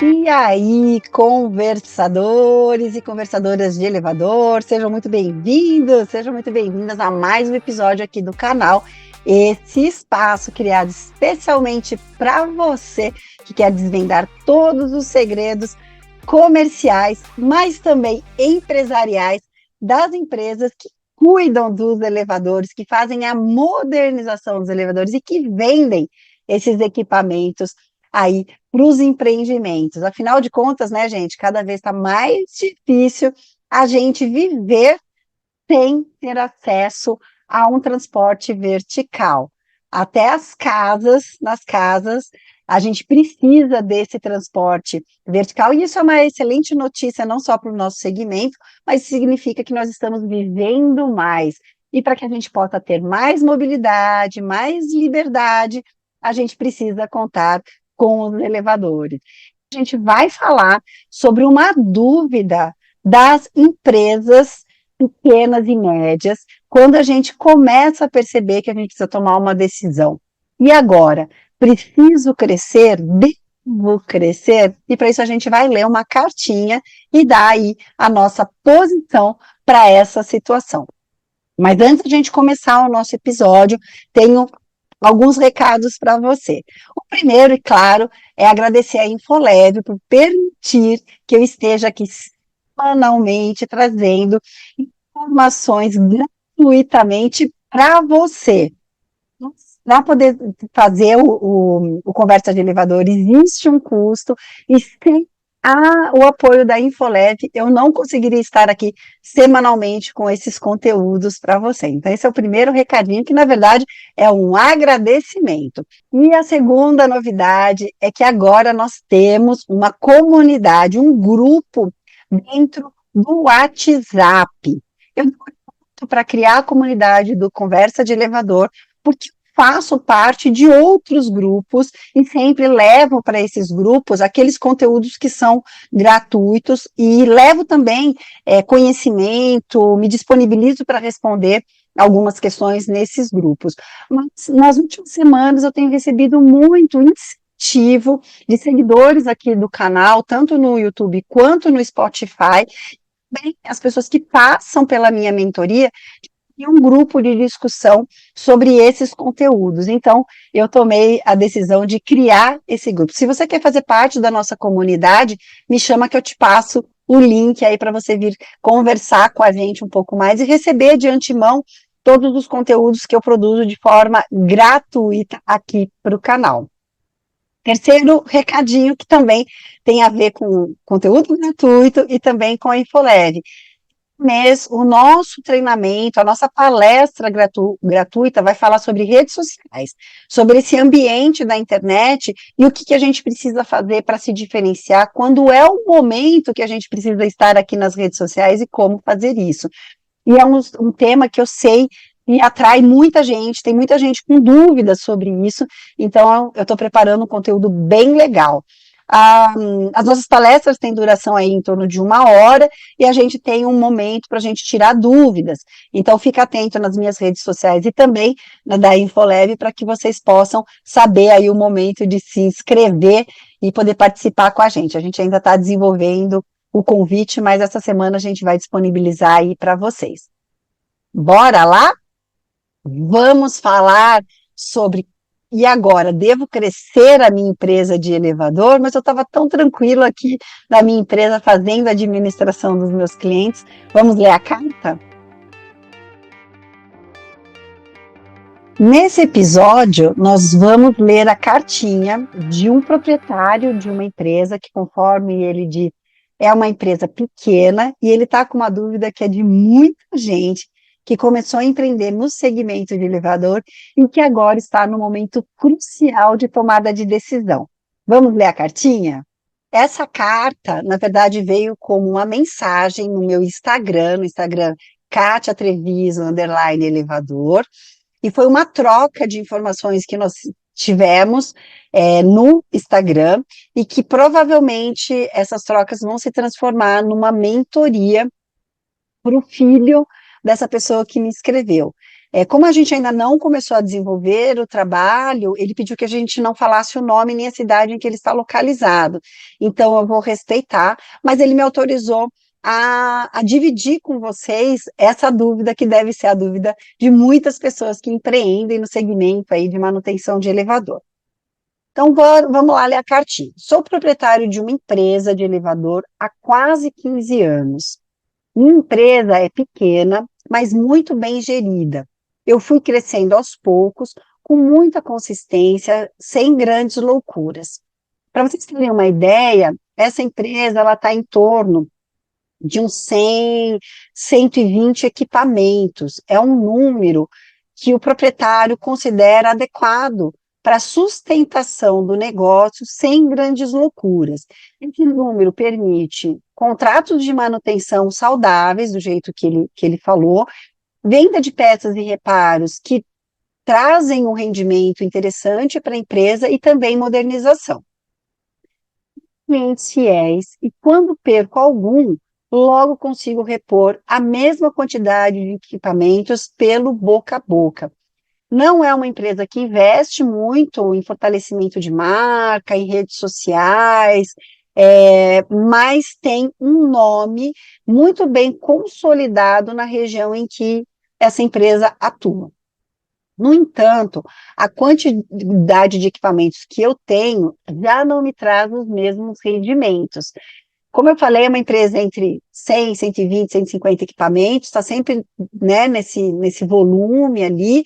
E aí, conversadores e conversadoras de elevador, sejam muito bem-vindos, sejam muito bem-vindas a mais um episódio aqui do canal. Esse espaço criado especialmente para você que quer desvendar todos os segredos comerciais, mas também empresariais das empresas que cuidam dos elevadores, que fazem a modernização dos elevadores e que vendem esses equipamentos aí para os empreendimentos. Afinal de contas, né, gente, cada vez está mais difícil a gente viver sem ter acesso a um transporte vertical. Até nas casas, a gente precisa desse transporte vertical, e isso é uma excelente notícia, não só para o nosso segmento, mas significa que nós estamos vivendo mais. E para que a gente possa ter mais mobilidade, mais liberdade, a gente precisa contar com os elevadores. A gente vai falar sobre uma dúvida das empresas pequenas e médias, quando a gente começa a perceber que a gente precisa tomar uma decisão. E agora? Preciso crescer? Devo crescer? E para isso a gente vai ler uma cartinha e dar aí a nossa posição para essa situação. Mas antes de a gente começar o nosso episódio, tenho alguns recados para você. O primeiro, e claro, é agradecer a Infoleve por permitir que eu esteja aqui semanalmente trazendo informações gratuitamente para você. Para poder fazer o Conversa de Elevador, existe um custo, e sem o apoio da Infoleve, eu não conseguiria estar aqui semanalmente com esses conteúdos para você. Então, esse é o primeiro recadinho, que na verdade é um agradecimento. E a segunda novidade é que agora nós temos uma comunidade, um grupo dentro do WhatsApp. Eu para criar a comunidade do Conversa de Elevador, porque faço parte de outros grupos e sempre levo para esses grupos aqueles conteúdos que são gratuitos e levo também conhecimento, me disponibilizo para responder algumas questões nesses grupos. Mas nas últimas semanas eu tenho recebido muito incentivo de seguidores aqui do canal, tanto no YouTube quanto no Spotify, bem, as pessoas que passam pela minha mentoria e um grupo de discussão sobre esses conteúdos. Então, eu tomei a decisão de criar esse grupo. Se você quer fazer parte da nossa comunidade, me chama que eu te passo o link aí para você vir conversar com a gente um pouco mais e receber de antemão todos os conteúdos que eu produzo de forma gratuita aqui para o canal. Terceiro recadinho, que também tem a ver com conteúdo gratuito e também com a Infoleve. O nosso treinamento, a nossa palestra gratuita vai falar sobre redes sociais, sobre esse ambiente da internet e o que a gente precisa fazer para se diferenciar, quando é o momento que a gente precisa estar aqui nas redes sociais e como fazer isso. E é um tema que eu sei e atrai muita gente, tem muita gente com dúvidas sobre isso, então eu estou preparando um conteúdo bem legal. As nossas palestras têm duração aí em torno de 1 hora, e a gente tem um momento para a gente tirar dúvidas, então fica atento nas minhas redes sociais e também na da Infoleve, para que vocês possam saber aí o momento de se inscrever e poder participar com a gente ainda está desenvolvendo o convite, mas essa semana a gente vai disponibilizar aí para vocês. Bora lá? Vamos falar sobre, e agora, devo crescer a minha empresa de elevador? Mas eu estava tão tranquilo aqui na minha empresa, fazendo a administração dos meus clientes. Vamos ler a carta? Nesse episódio, nós vamos ler a cartinha de um proprietário de uma empresa que, conforme ele diz, é uma empresa pequena, e ele está com uma dúvida que é de muita gente que começou a empreender no segmento de elevador e que agora está no momento crucial de tomada de decisão. Vamos ler a cartinha? Essa carta, na verdade, veio como uma mensagem no meu Instagram, no Instagram Kátia Treviso, _elevador, e foi uma troca de informações que nós tivemos no Instagram, e que provavelmente essas trocas vão se transformar numa mentoria para o filho dessa pessoa que me escreveu. Como a gente ainda não começou a desenvolver o trabalho, ele pediu que a gente não falasse o nome nem a cidade em que ele está localizado. Então, eu vou respeitar, mas ele me autorizou a dividir com vocês essa dúvida, que deve ser a dúvida de muitas pessoas que empreendem no segmento aí de manutenção de elevador. Então, vamos lá ler a cartinha. Sou proprietário de uma empresa de elevador há quase 15 anos. Minha empresa é pequena, mas muito bem gerida. Eu fui crescendo aos poucos, com muita consistência, sem grandes loucuras. Para vocês terem uma ideia, essa empresa ela está em torno de uns 100, 120 equipamentos. É um número que o proprietário considera adequado para a sustentação do negócio sem grandes loucuras. Esse número permite contratos de manutenção saudáveis, do jeito que ele falou, venda de peças e reparos que trazem um rendimento interessante para a empresa e também modernização. Clientes fiéis, e quando perco algum, logo consigo repor a mesma quantidade de equipamentos pelo boca a boca. Não é uma empresa que investe muito em fortalecimento de marca, em redes sociais, mas tem um nome muito bem consolidado na região em que essa empresa atua. No entanto, a quantidade de equipamentos que eu tenho já não me traz os mesmos rendimentos. Como eu falei, é uma empresa entre 100, 120, 150 equipamentos, está sempre, né, nesse volume ali,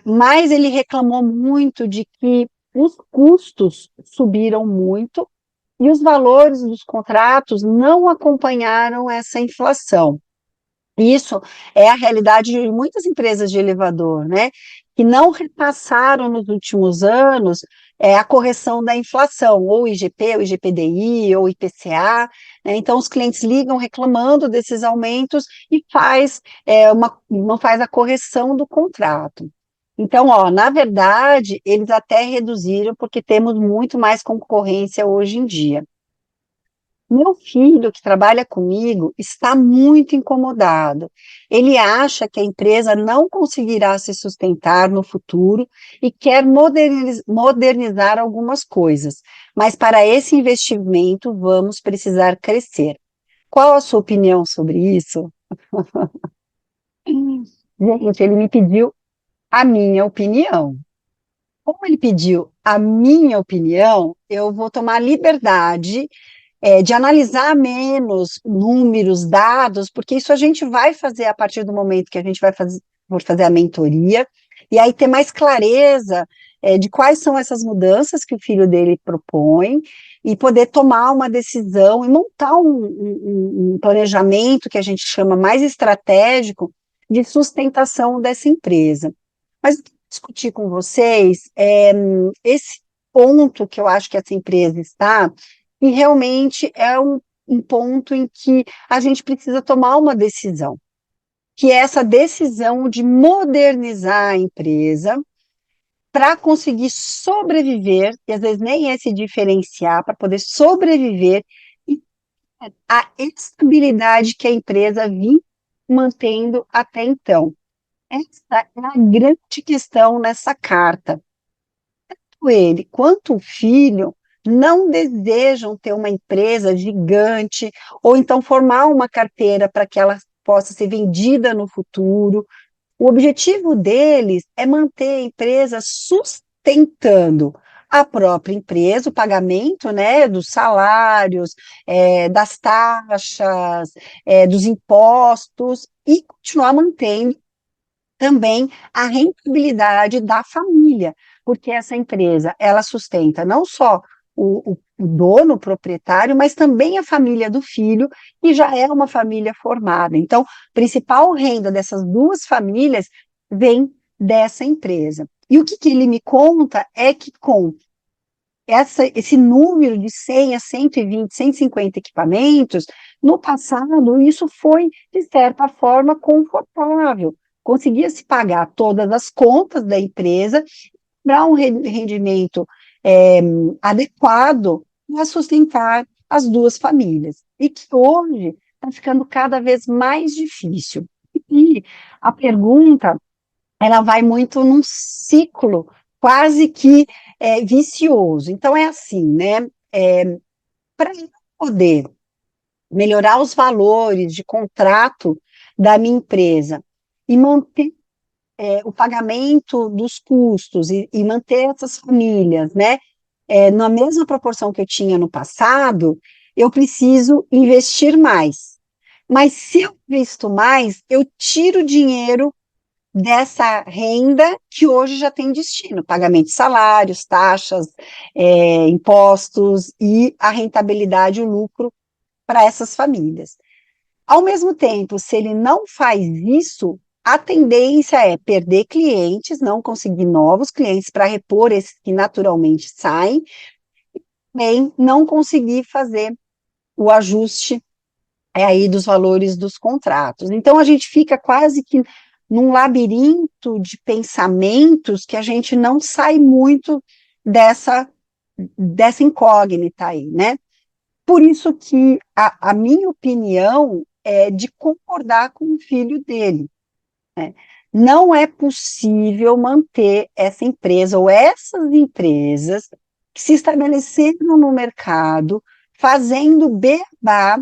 mas ele reclamou muito de que os custos subiram muito e os valores dos contratos não acompanharam essa inflação. Isso é a realidade de muitas empresas de elevador, né? Que não repassaram nos últimos anos a correção da inflação, ou IGP, ou IGPDI, ou IPCA, né? Então, os clientes ligam reclamando desses aumentos e não faz a correção do contrato. Então, ó, na verdade, eles até reduziram, porque temos muito mais concorrência hoje em dia. Meu filho, que trabalha comigo, está muito incomodado. Ele acha que a empresa não conseguirá se sustentar no futuro e quer modernizar algumas coisas, mas para esse investimento vamos precisar crescer. Qual a sua opinião sobre isso? Gente, ele me pediu a minha opinião. Como ele pediu a minha opinião, eu vou tomar liberdade de analisar menos números, dados, porque isso a gente vai fazer a partir do momento que a gente for fazer a mentoria, e aí ter mais clareza de quais são essas mudanças que o filho dele propõe, e poder tomar uma decisão e montar um planejamento que a gente chama mais estratégico de sustentação dessa empresa. Mas discutir com vocês esse ponto que eu acho que essa empresa está, e realmente é um ponto em que a gente precisa tomar uma decisão, que é essa decisão de modernizar a empresa para conseguir sobreviver, e às vezes nem é se diferenciar, para poder sobreviver e a estabilidade que a empresa vinha mantendo até então. Essa é a grande questão nessa carta. Tanto ele quanto o filho não desejam ter uma empresa gigante, ou então formar uma carteira para que ela possa ser vendida no futuro. O objetivo deles é manter a empresa sustentando a própria empresa, o pagamento, né, dos salários, das taxas, dos impostos, e continuar mantendo também a rentabilidade da família, porque essa empresa, ela sustenta não só o dono, o proprietário, mas também a família do filho, que já é uma família formada. Então, a principal renda dessas duas famílias vem dessa empresa. E o que ele me conta é que com esse número de 100 a 120, 150 equipamentos, no passado, isso foi, de certa forma, confortável. Conseguia-se pagar todas as contas da empresa para um rendimento adequado para sustentar as duas famílias. E que hoje está ficando cada vez mais difícil. E a pergunta, ela vai muito num ciclo quase que vicioso. Então, é assim, né? Para poder melhorar os valores de contrato da minha empresa e manter o pagamento dos custos e manter essas famílias, né, na mesma proporção que eu tinha no passado, eu preciso investir mais. Mas se eu investo mais, eu tiro dinheiro dessa renda que hoje já tem destino, pagamento de salários, taxas, impostos e a rentabilidade, o lucro para essas famílias. Ao mesmo tempo, se ele não faz isso, a tendência é perder clientes, não conseguir novos clientes para repor esses que naturalmente saem, nem não conseguir fazer o ajuste aí dos valores dos contratos. Então a gente fica quase que num labirinto de pensamentos que a gente não sai muito dessa, dessa incógnita aí, né? Por isso que a minha opinião é de concordar com o filho dele, né? Não é possível manter essa empresa ou essas empresas que se estabeleceram no mercado, fazendo beabá,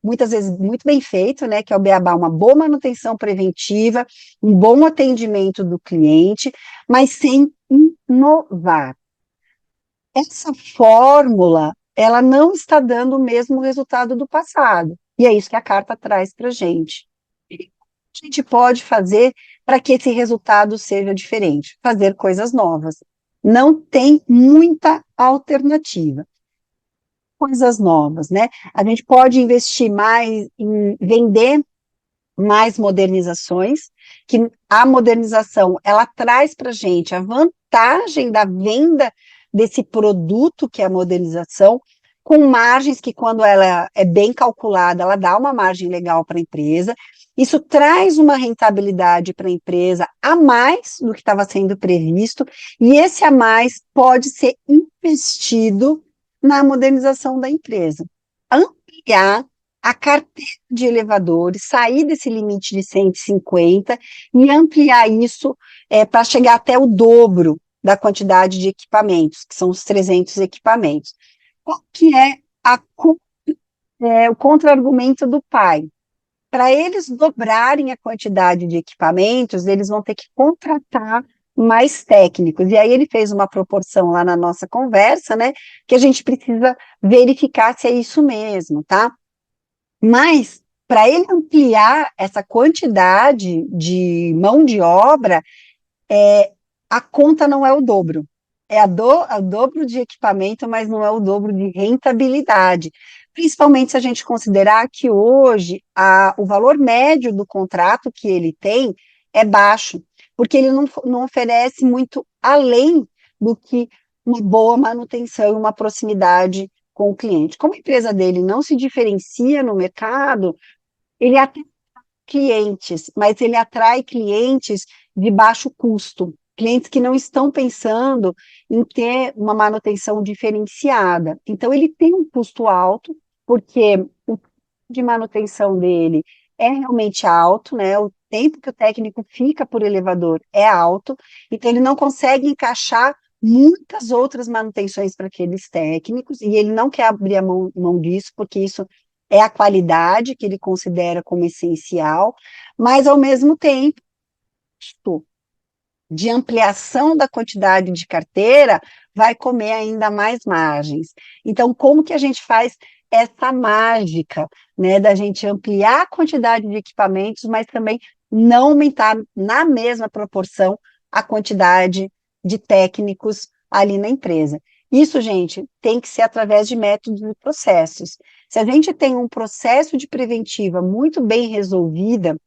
muitas vezes muito bem feito, né? Que é o beabá, uma boa manutenção preventiva, um bom atendimento do cliente, mas sem inovar. Essa fórmula, ela não está dando o mesmo resultado do passado. E é isso que a carta traz para a gente. O que a gente pode fazer para que esse resultado seja diferente? Fazer coisas novas. Não tem muita alternativa. Coisas novas, né? A gente pode investir mais em vender mais modernizações, que a modernização, ela traz para a gente a vantagem da venda desse produto que é a modernização, com margens que, quando ela é bem calculada, ela dá uma margem legal para a empresa. Isso traz uma rentabilidade para a empresa a mais do que estava sendo previsto, e esse a mais pode ser investido na modernização da empresa. Ampliar a carteira de elevadores, sair desse limite de 150 e ampliar isso para chegar até o dobro da quantidade de equipamentos, que são os 300 equipamentos. Qual que é, o contra-argumento do pai? Para eles dobrarem a quantidade de equipamentos, eles vão ter que contratar mais técnicos. E aí ele fez uma proporção lá na nossa conversa, né, que a gente precisa verificar se é isso mesmo, tá? Mas, para ele ampliar essa quantidade de mão de obra, a conta não é o dobro. É o dobro de equipamento, mas não é o dobro de rentabilidade. Principalmente se a gente considerar que hoje o valor médio do contrato que ele tem é baixo, porque ele não oferece muito além do que uma boa manutenção e uma proximidade com o cliente. Como a empresa dele não se diferencia no mercado, ele atrai clientes, mas ele atrai clientes de baixo custo, clientes que não estão pensando em ter uma manutenção diferenciada. Então, ele tem um custo alto, porque o custo de manutenção dele é realmente alto, né? O tempo que o técnico fica por elevador é alto, então ele não consegue encaixar muitas outras manutenções para aqueles técnicos, e ele não quer abrir a mão disso, porque isso é a qualidade que ele considera como essencial, mas, ao mesmo tempo, de ampliação da quantidade de carteira, vai comer ainda mais margens. Então, como que a gente faz essa mágica, né, da gente ampliar a quantidade de equipamentos, mas também não aumentar na mesma proporção a quantidade de técnicos ali na empresa? Isso, gente, tem que ser através de métodos e processos. Se a gente tem um processo de preventiva muito bem resolvida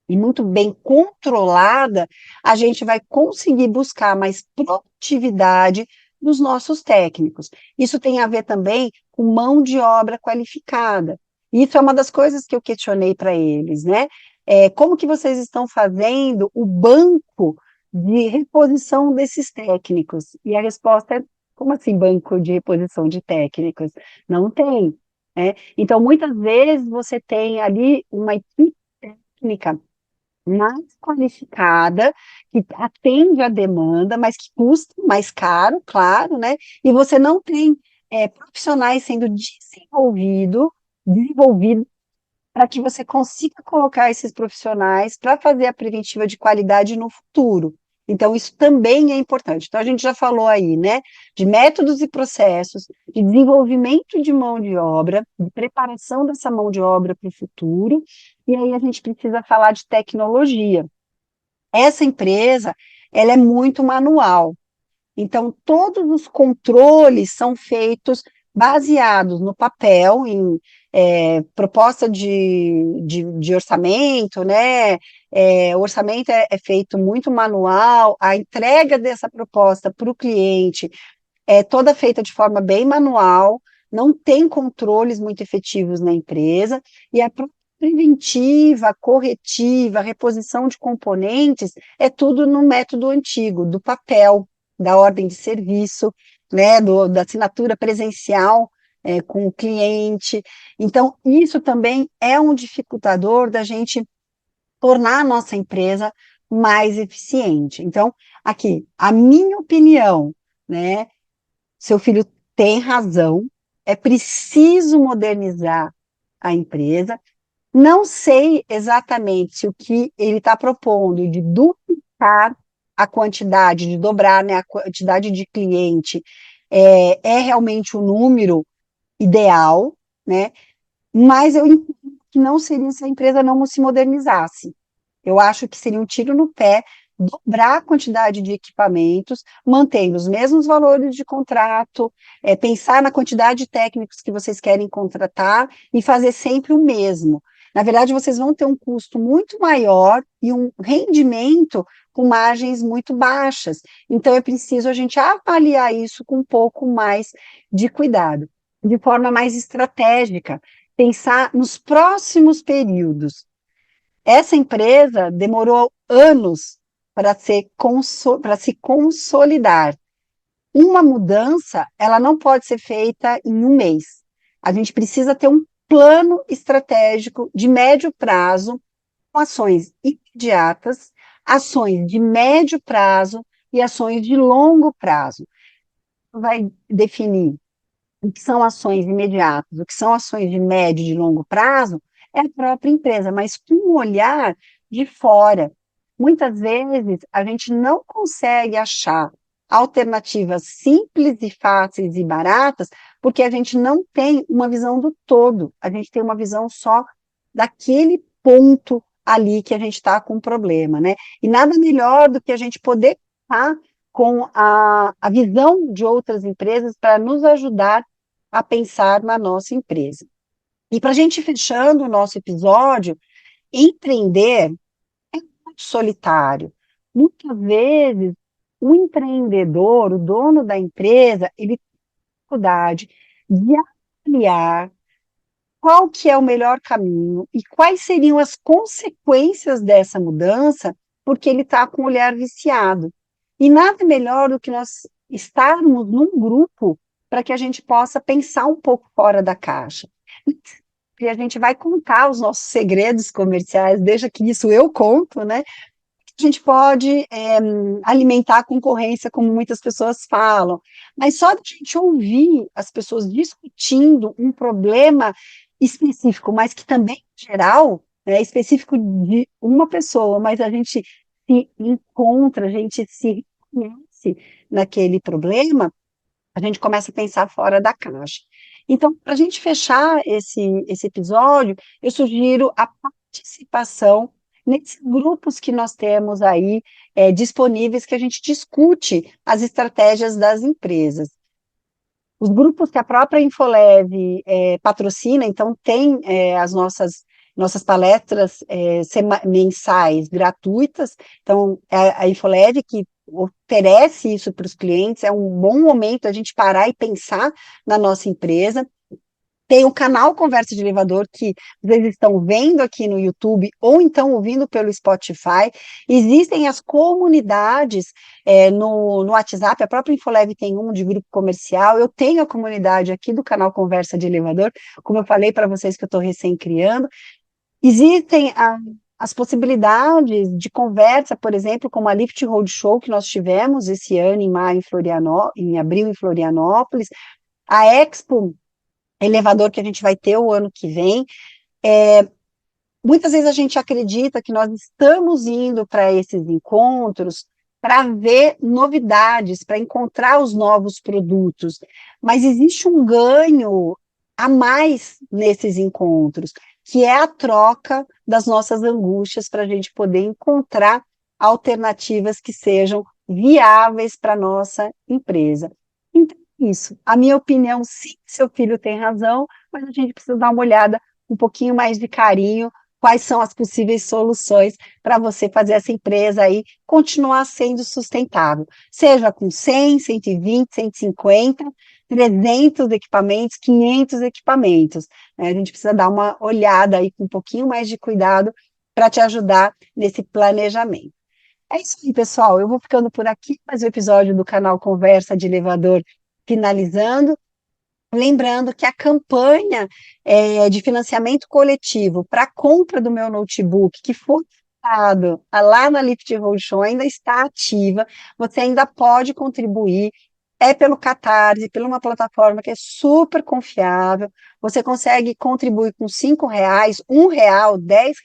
e muito bem controlada, a gente vai conseguir buscar mais produtividade dos nossos técnicos. Isso tem a ver também com mão de obra qualificada. Isso é uma das coisas que eu questionei para eles, né? Como que vocês estão fazendo o banco de reposição desses técnicos? E a resposta é: como assim banco de reposição de técnicos? Não tem, né? Então, muitas vezes você tem ali uma equipe técnica mais qualificada, que atende à demanda, mas que custa mais caro, claro, né? E você não tem profissionais sendo desenvolvidos para que você consiga colocar esses profissionais para fazer a preventiva de qualidade no futuro. Então, isso também é importante. Então, a gente já falou aí, né, de métodos e processos, de desenvolvimento de mão de obra, de preparação dessa mão de obra para o futuro, e aí a gente precisa falar de tecnologia. Essa empresa, ela é muito manual. Então, todos os controles são feitos baseados no papel, em proposta de orçamento, né? O orçamento é feito muito manual, a entrega dessa proposta para o cliente é toda feita de forma bem manual, não tem controles muito efetivos na empresa, e a preventiva, corretiva, reposição de componentes, é tudo no método antigo, do papel, da ordem de serviço, né, da assinatura presencial com o cliente. Então, isso também é um dificultador da gente tornar a nossa empresa mais eficiente. Então, aqui, a minha opinião, né, seu filho tem razão, é preciso modernizar a empresa. Não sei exatamente se o que ele está propondo de duplicar a quantidade, de dobrar, né, a quantidade de cliente, é realmente o número ideal, né? Mas eu entendo que não seria se a empresa não se modernizasse. Eu acho que seria um tiro no pé dobrar a quantidade de equipamentos, mantendo os mesmos valores de contrato, pensar na quantidade de técnicos que vocês querem contratar e fazer sempre o mesmo. Na verdade, vocês vão ter um custo muito maior e um rendimento com margens muito baixas. Então, é preciso a gente avaliar isso com um pouco mais de cuidado, de forma mais estratégica, pensar nos próximos períodos. Essa empresa demorou anos para se consolidar. Uma mudança, ela não pode ser feita em um mês. A gente precisa ter um plano estratégico de médio prazo, com ações imediatas, ações de médio prazo e ações de longo prazo. Vai definir o que são ações imediatas, o que são ações de médio e de longo prazo, é a própria empresa, mas com um olhar de fora. Muitas vezes a gente não consegue achar alternativas simples e fáceis e baratas, porque a gente não tem uma visão do todo, a gente tem uma visão só daquele ponto ali que a gente está com um problema, né? E nada melhor do que a gente poder estar com a visão de outras empresas para nos ajudar a pensar na nossa empresa. E para a gente fechando o nosso episódio, empreender é muito solitário. Muitas vezes, o empreendedor, o dono da empresa, ele tem dificuldade de avaliar qual que é o melhor caminho e quais seriam as consequências dessa mudança, porque ele está com o olhar viciado. E nada melhor do que nós estarmos num grupo para que a gente possa pensar um pouco fora da caixa. E a gente vai contar os nossos segredos comerciais, deixa que isso eu conto, né? A gente pode alimentar a concorrência, como muitas pessoas falam, mas só de a gente ouvir as pessoas discutindo um problema específico, mas que também geral, é específico de uma pessoa, mas a gente se encontra, a gente se reconhece naquele problema, a gente começa a pensar fora da caixa. Então, para a gente fechar esse episódio, eu sugiro a participação nesses grupos que nós temos aí disponíveis, que a gente discute as estratégias das empresas. Os grupos que a própria Infoleve patrocina, então, tem as nossas palestras mensais gratuitas, então, a Infoleve que oferece isso para os clientes, é um bom momento a gente parar e pensar na nossa empresa. Tem o canal Conversa de Elevador, que vocês estão vendo aqui no YouTube, ou então ouvindo pelo Spotify. Existem as comunidades no WhatsApp, a própria Infoleve tem um de grupo comercial, eu tenho a comunidade aqui do canal Conversa de Elevador, como eu falei para vocês que eu estou recém criando. Existem as possibilidades de conversa, por exemplo, como a Lift Roadshow que nós tivemos esse ano em maio em abril em Florianópolis, a Expo Elevador que a gente vai ter o ano que vem. Muitas vezes a gente acredita que nós estamos indo para esses encontros para ver novidades, para encontrar os novos produtos, mas existe um ganho a mais nesses encontros, que é a troca das nossas angústias para a gente poder encontrar alternativas que sejam viáveis para a nossa empresa. Então, isso. A minha opinião, sim, seu filho tem razão, mas a gente precisa dar uma olhada um pouquinho mais de carinho quais são as possíveis soluções para você fazer essa empresa aí continuar sendo sustentável, seja com 100, 120, 150, 300 equipamentos, 500 equipamentos, né? A gente precisa dar uma olhada aí com um pouquinho mais de cuidado para te ajudar nesse planejamento. É isso aí, pessoal. Eu vou ficando por aqui, mais um episódio do canal Conversa de Elevador finalizando. Lembrando que a campanha de financiamento coletivo para a compra do meu notebook, que foi dado lá na Lift Roadshow, ainda está ativa, você ainda pode contribuir, é pelo Catarse, por uma plataforma que é super confiável, você consegue contribuir com R$ 5, R$ 1, R$ 10,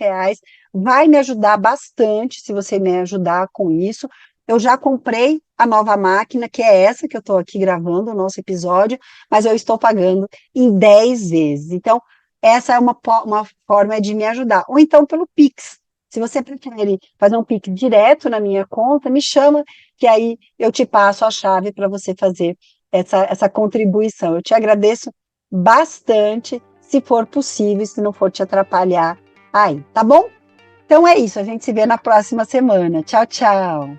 vai me ajudar bastante se você me ajudar com isso. Eu já comprei a nova máquina, que é essa que eu estou aqui gravando o nosso episódio, mas eu estou pagando em 10 vezes. Então, essa é uma forma de me ajudar. Ou então pelo Pix. Se você prefere fazer um Pix direto na minha conta, me chama, que aí eu te passo a chave para você fazer essa contribuição. Eu te agradeço bastante, se for possível, se não for te atrapalhar aí, tá bom? Então é isso, a gente se vê na próxima semana. Tchau, tchau.